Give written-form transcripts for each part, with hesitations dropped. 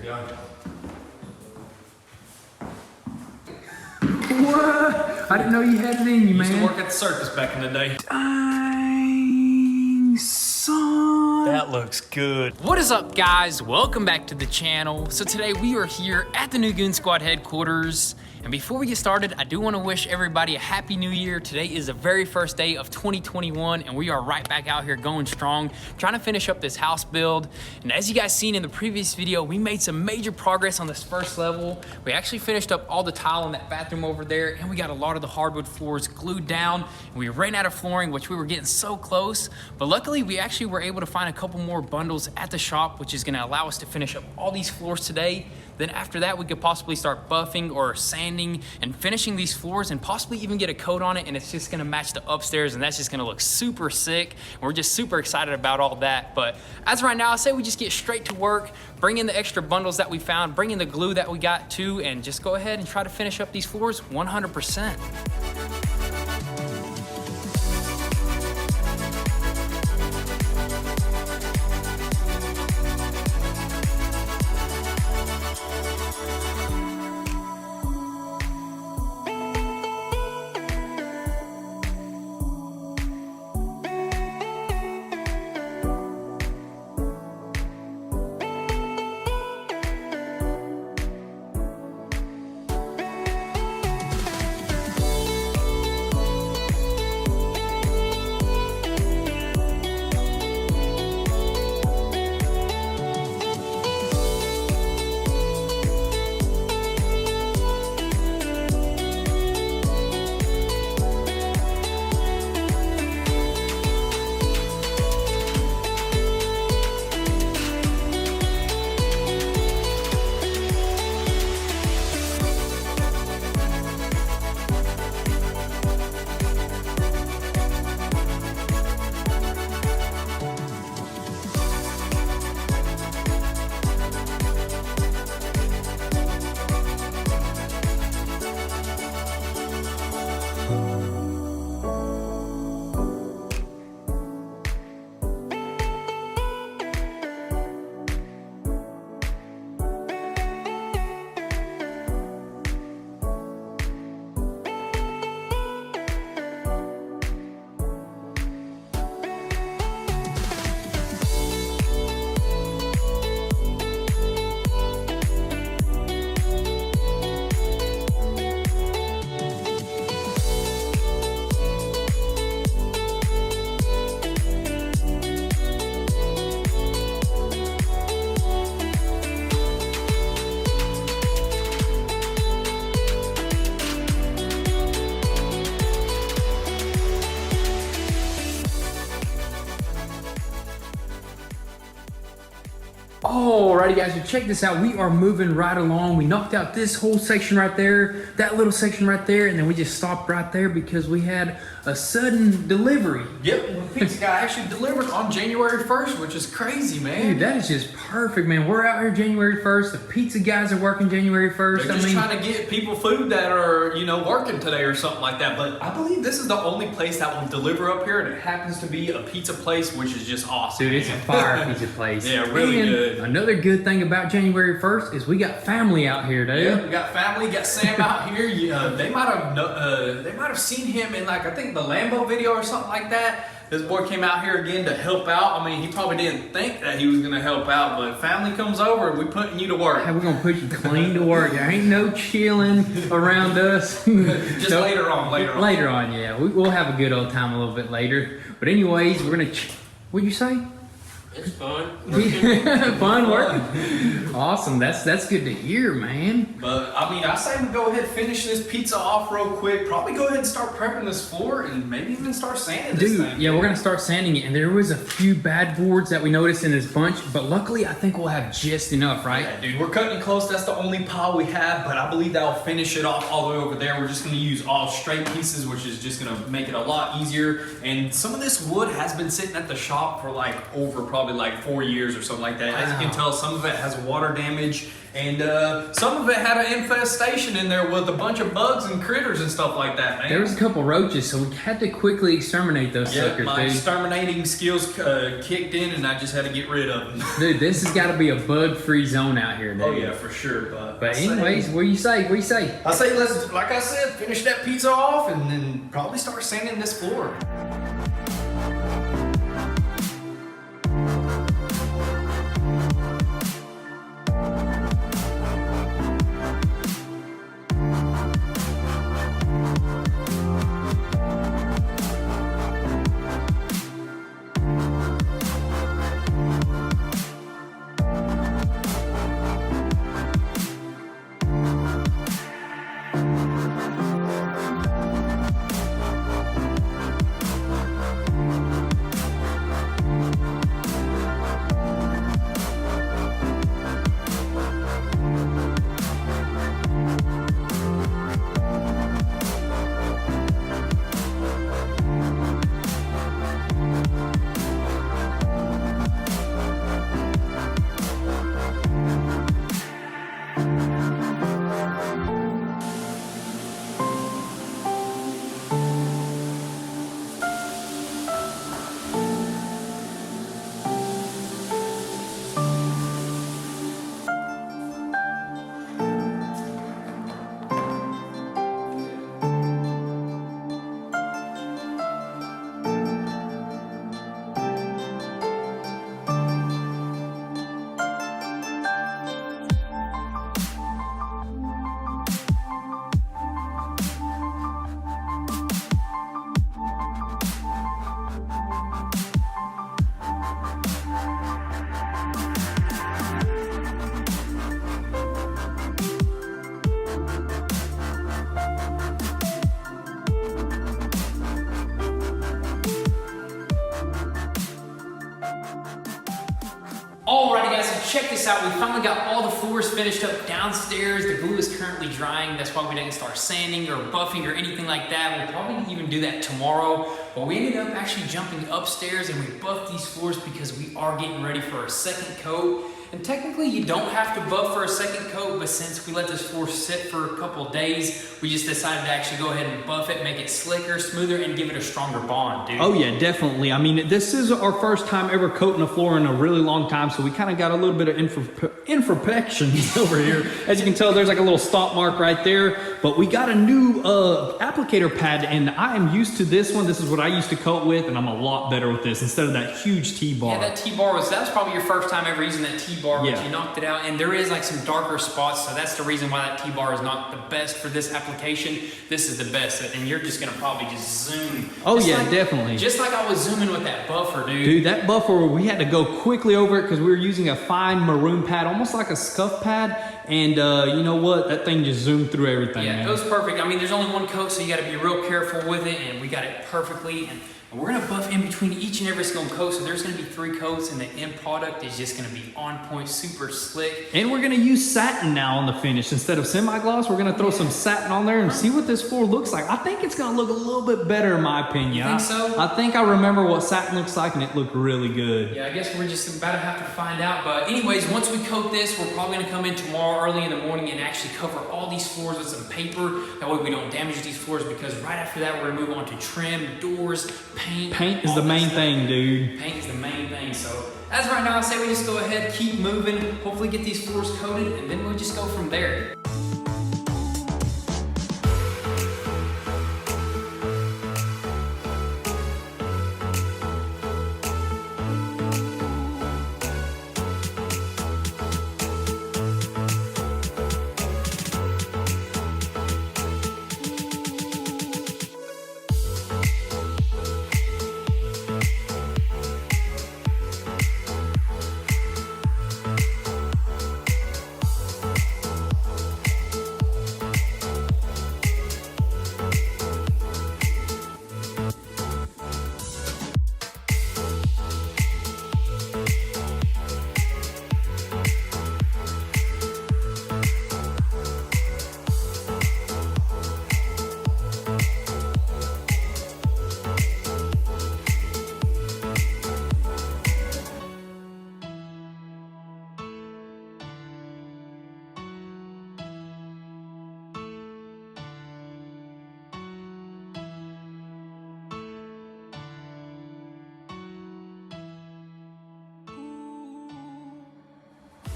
Yeah. What? I didn't know you had it in you, man. Used to work at the circus back in the day. Dang, son. That looks good. What is up, guys? Welcome back to the channel. So today we are here at the new Goonzquad headquarters. And before we get started, I do want to wish everybody a happy new year. Today is the very first day of 2021, and we are right back out here going strong, trying to finish up this house build. And as you guys seen in the previous video, we made some major progress on this first level. We actually finished up all the tile in that bathroom over there, and we got a lot of the hardwood floors glued down. And we ran out of flooring, which we were getting so close. But luckily, we actually were able to find a couple more bundles at the shop, which is gonna allow us to finish up all these floors today. Then after that, we could possibly start buffing or sanding and finishing these floors and possibly even get a coat on it, and it's just gonna match the upstairs, and that's just gonna look super sick. And we're just super excited about all that. But as of right now, I say we just get straight to work, bring in the extra bundles that we found, bring in the glue that we got too, and just go ahead and try to finish up these floors 100%. Alrighty guys, so check this out. We are moving right along. We knocked out this whole section right there, that little section right there, and then we just stopped right there because we had a sudden delivery. Yep, the pizza guy actually delivered on January 1st, which is crazy, man. Dude, that is just perfect, man. We're out here January 1st. The pizza guys are working January 1st. They're just trying to get people food that are, you know, working today or something like that. But I believe this is the only place that will deliver up here, and it happens to be a pizza place, which is just awesome. Dude, it's a fire pizza place. Yeah, really and good. Another good thing about January 1st is we got family out here, dude. Yeah, we got family, got Sam out here. They might have seen him in, like, I think the Lambo video or something like that. This boy came out here again to help out. I mean, he probably didn't think that he was going to help out, but family comes over, we putting you to work. Hey, we're going to put you clean to work. There ain't no chilling around us. Just so, later on. Later on, yeah. We'll have a good old time a little bit later. But anyways, we're going to... What'd you say? It's fun. Fun working. Awesome. That's good to hear, man. But I mean, I say we go ahead and finish this pizza off real quick. Probably go ahead and start prepping this floor and maybe even start sanding this thing. Yeah, we're gonna start sanding it. And there was a few bad boards that we noticed in this bunch, but luckily I think we'll have just enough, right? Yeah, dude, we're cutting it close. That's the only pile we have, but I believe that'll finish it off all the way over there. We're just gonna use all straight pieces, which is just gonna make it a lot easier. And some of this wood has been sitting at the shop for like over probably probably like 4 years or something like that. As you can tell, some of it has water damage, and some of it had an infestation in there with a bunch of bugs and critters and stuff like that, man. There was a couple roaches, so we had to quickly exterminate those suckers, my dude. exterminating skills kicked in, and I just had to get rid of them. Dude, this has got to be a bug-free zone out here, dude. Oh yeah, for sure. But anyways, what do you say? What do you say? I say let's, like I said, finish that pizza off, and then probably start sanding this floor. Alrighty guys, so check this out. We finally got all the floors finished up downstairs. The glue is currently drying. That's why we didn't start sanding or buffing or anything like that. We'll probably even do that tomorrow. But we ended up actually jumping upstairs and we buffed these floors because we are getting ready for our second coat. And technically you don't have to buff for a second coat, but since we let this floor sit for a couple of days, we just decided to actually go ahead and buff it, make it slicker, smoother, and give it a stronger bond, dude. Oh yeah, definitely. I mean, this is our first time ever coating a floor in a really long time, so we kind of got a little bit of imperfections over here. As you can tell, there's like a little stop mark right there, but we got a new applicator pad, and I am used to this one. This is what I used to coat with, and I'm a lot better with this instead of that huge T-bar. Yeah, that T-bar that was probably your first time ever using that T-bar, but Yeah. you knocked it out, and there is like some darker spots, so that's the reason why that T-bar is not the best for this application. This is the best, and you're just gonna probably just zoom. Oh Just yeah, like- definitely. Just like I was zooming with that buffer, dude. Dude, that buffer, we had to go quickly over it because we were using a fine maroon pad, almost like a scuff pad, and you know what? That thing just zoomed through everything, Yeah, man. it was perfect. I mean, there's only one coat, so you got to be real careful with it, and we got it perfectly. And we're gonna buff in between each and every single coat, so there's gonna be 3 coats, and the end product is just gonna be on point, super slick. And we're gonna use satin now on the finish. Instead of semi-gloss, we're gonna throw some satin on there and see what this floor looks like. I think it's gonna look a little bit better in my opinion. You think so? I think I remember what satin looks like and it looked really good. Yeah, I guess we're just about to have to find out. But anyways, once we coat this, we're probably gonna come in tomorrow early in the morning and actually cover all these floors with some paper. That way we don't damage these floors, because right after that, we're gonna move on to trim, doors, paint. Paint is all the that main stuff. thing, dude. Paint is the main thing. So as of right now, I say we just go ahead, keep moving, hopefully get these floors coated, and then we'll just go from there.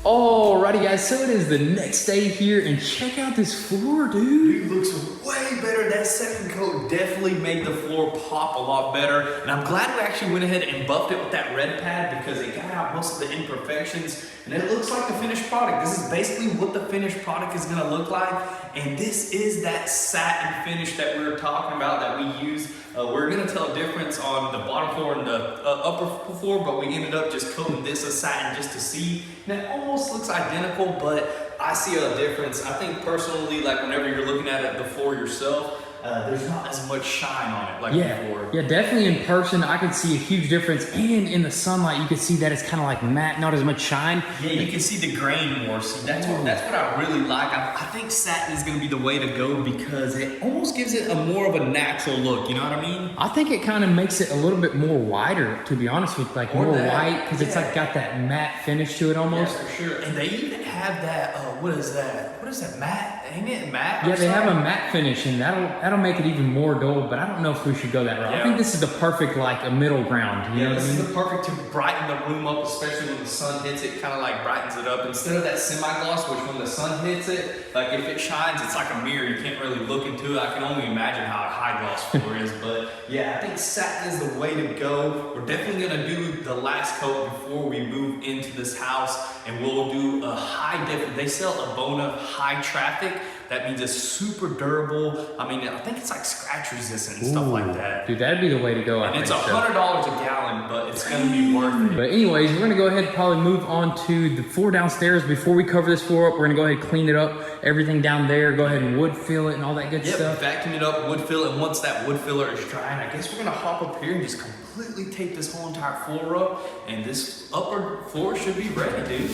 Alrighty guys, so it is the next day here, and check out this floor, dude. It looks way better. That second coat definitely made the floor pop a lot better. And I'm glad we actually went ahead and buffed it with that red pad because it got out most of the imperfections. And it looks like the finished product. This is basically what the finished product is gonna look like. And this is that satin finish that we were talking about that we use. We're gonna tell a difference on the bottom floor and the upper floor, but we ended up just coating this as satin just to see. And it almost looks identical, but I see a difference. I think personally, like whenever you're looking at it, the floor yourself, there's not as much shine on it like before. Yeah, definitely in person, I could see a huge difference. And in the sunlight, you could see that it's kind of like matte, not as much shine. Yeah, you can see the grain more. See, that's what I really like. I think satin is going to be the way to go because it almost gives it a more of a natural look. You know what I mean? I think it kind of makes it a little bit more whiter, to be honest with you, like more white, because it's like got that matte finish to it almost. Yeah, for sure. And they even have that, what is that? What is that, matte? Ain't it matte? Yeah, they have a matte finish, and that'll make it even more dull, but I don't know if we should go that route. Yeah. I think this is the perfect, like, a middle ground. You know what I mean? This is the perfect to brighten the room up, especially when the sun hits it, kind of like brightens it up. Instead of that semi-gloss, which when the sun hits it, like if it shines, it's like a mirror. You can't really look into it. I can only imagine how a high-gloss floor is, but yeah, I think satin is the way to go. We're definitely gonna do the last coat before we move into this house, and we'll do a high def. They sell a Bona high traffic. That means it's super durable. I mean, I think it's like scratch resistant and stuff like that. Dude, that'd be the way to go. And it's $100 a gallon, but it's gonna be worth it. But anyways, we're gonna go ahead and probably move on to the floor downstairs. Before we cover this floor up, we're gonna go ahead and clean it up. Everything down there, go ahead and wood fill it and all that good stuff. Vacuum it up, wood fill it, and once that wood filler is drying, I guess we're gonna hop up here and just completely tape this whole entire floor up, and this upper floor should be ready, dude.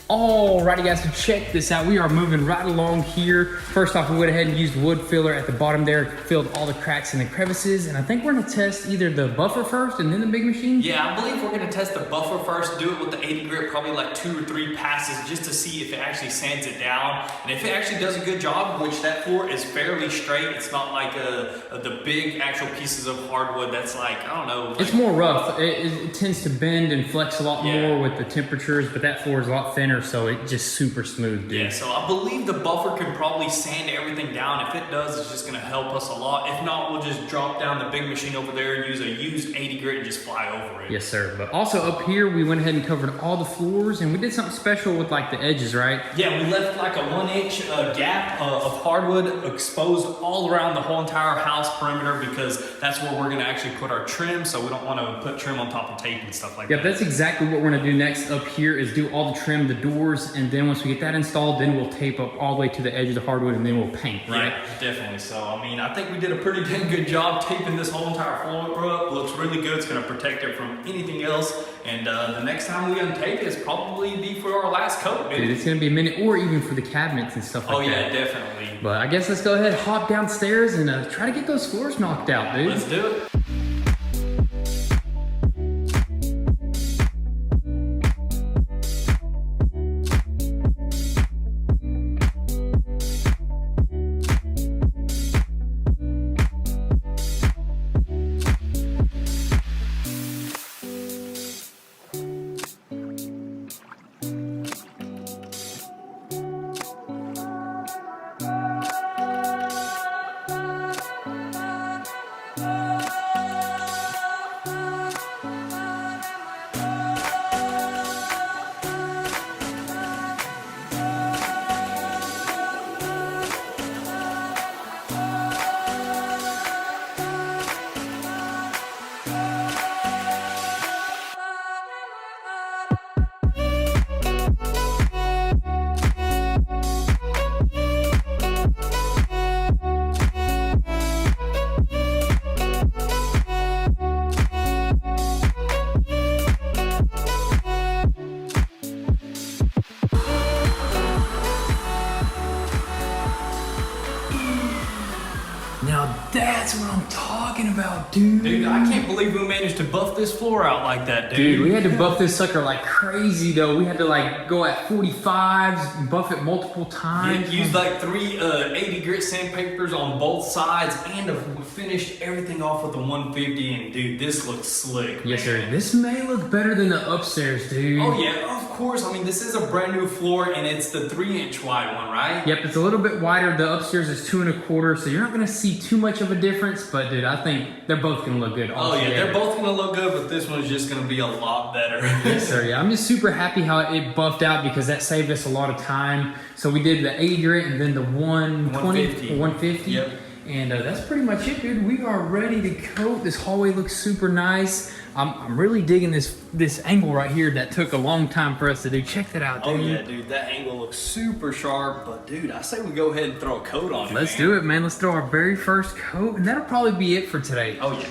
Alrighty guys, so check this out. We are moving right along here. First off, we went ahead and used wood filler at the bottom there, filled all the cracks and the crevices, and I think we're gonna test either the buffer first and then the big machine. Yeah, I believe we're gonna test the buffer first, do it with the 80 grit, probably like 2 or 3 passes just to see if it actually sands it down. And if it actually does a good job, which that floor is fairly straight, it's not like the big actual pieces of hardwood that's like, I don't know. Like, it's more rough. It tends to bend and flex a lot more with the temperatures, but that floor is a lot thinner, so it's just super smooth, dude. Yeah, so I believe the buffer can probably sand everything down. If it does, it's just gonna help us a lot. If not, we'll just drop down the big machine over there and use a used 80 grit and just fly over it. Yes, sir. But also up here, we went ahead and covered all the floors, and we did something special with like the edges, right? Yeah, we left like a 1-inch gap of hardwood exposed all around the whole entire house perimeter because that's where we're gonna actually put our trim, so we don't wanna put trim on top of tape and stuff like that. Yeah, that's exactly what we're gonna do next up here is do all the trim, the door doors, and then once we get that installed, then we'll tape up all the way to the edge of the hardwood, and then we'll paint, right? Yeah, definitely. So, I mean, I think we did a pretty dang good job taping this whole entire floor up. Looks really good. It's going to protect it from anything else. And the next time we untape it, it's probably be for our last coat, Dude, it's going to be a minute, or even for the cabinets and stuff like that. Oh, yeah, definitely. But I guess let's go ahead, hop downstairs, and try to get those floors knocked out, dude. Let's do it. Now that's what I'm talking about, dude. Dude, I can't believe we managed to buff this floor out like that, dude. Dude, we had to buff this sucker like crazy, though. We had to like go at 45s and buff it multiple times. Used like three 80 grit sandpapers on both sides, and finished everything off with the 150. And dude, this looks slick. Yes, man. sir. This may look better than the upstairs, dude. Oh yeah, of course. I mean, this is a brand new floor, and it's the 3-inch wide one, right? Yep, it's a little bit wider. The upstairs is 2 1/4, so you're not gonna see too much of a difference. But dude, I think they're both gonna look good. Oh yeah, together. they're both gonna look good, but this one's just gonna be a lot better. Yes, sir. Yeah, I'm just super happy how it buffed out because that saved us a lot of time. So we did the 80 grit and then the 120, 150. Yep. And that's pretty much it, dude. We are ready to coat. This hallway looks super nice. I'm really digging this angle right here that took a long time for us to do. Check that out, dude. Oh yeah, dude, that angle looks super sharp. But dude, I say we go ahead and throw a coat on it. Let's do it, man. Let's throw our very first coat, and that'll probably be it for today. Oh yeah.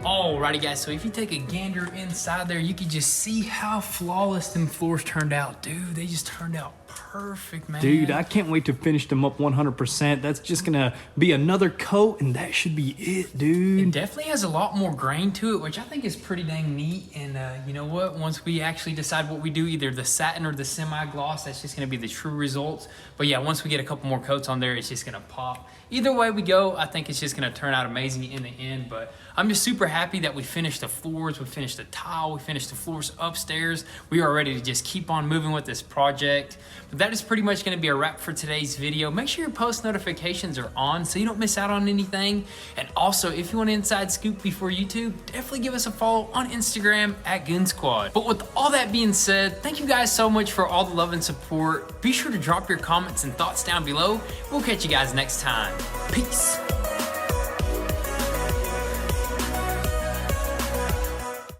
Alrighty guys, so if you take a gander inside there, you can just see how flawless them floors turned out. Dude, they just turned out perfect, man. Dude, I can't wait to finish them up 100%. That's just gonna be another coat, and that should be it, dude. It definitely has a lot more grain to it, which I think is pretty dang neat. And you know what? Once we actually decide what we do, either the satin or the semi-gloss, that's just gonna be the true results. But yeah, once we get a couple more coats on there, it's just gonna pop. Either way we go, I think it's just gonna turn out amazing in the end. But I'm just super happy that we finished the floors, we finished the tile, we finished the floors upstairs. We are ready to just keep on moving with this project. But that is pretty much gonna be a wrap for today's video. Make sure your post notifications are on so you don't miss out on anything. And also, if you want an inside scoop before YouTube, definitely give us a follow on Instagram at Goonzquad. But with all that being said, thank you guys so much for all the love and support. Be sure to drop your comments and thoughts down below. We'll catch you guys next time. Peace.